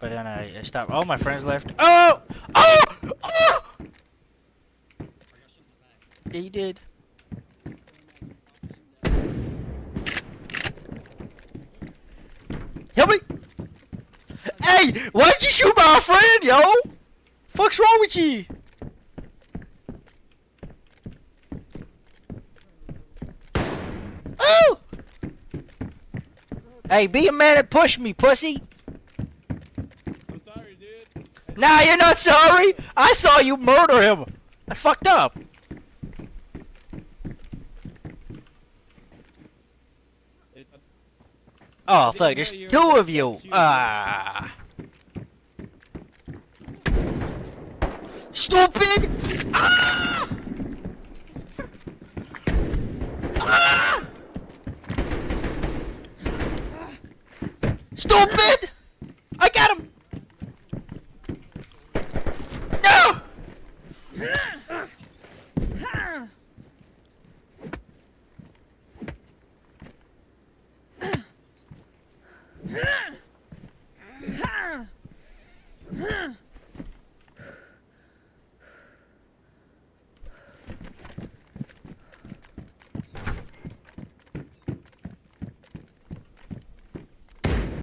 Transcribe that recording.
but then I stopped. All my friends left. Oh! Oh! Oh! Yeah, you did. Help me! Hey! Why'd you shoot my friend, yo? Fuck's wrong with you? Oh! Hey, be a man and push me, pussy. I'm sorry, dude. Nah, you're not sorry. I saw you murder him. That's fucked up. Oh, fuck, there's two of you. Ah. Stupid! Ah! Ah! Stupid! I got him! No!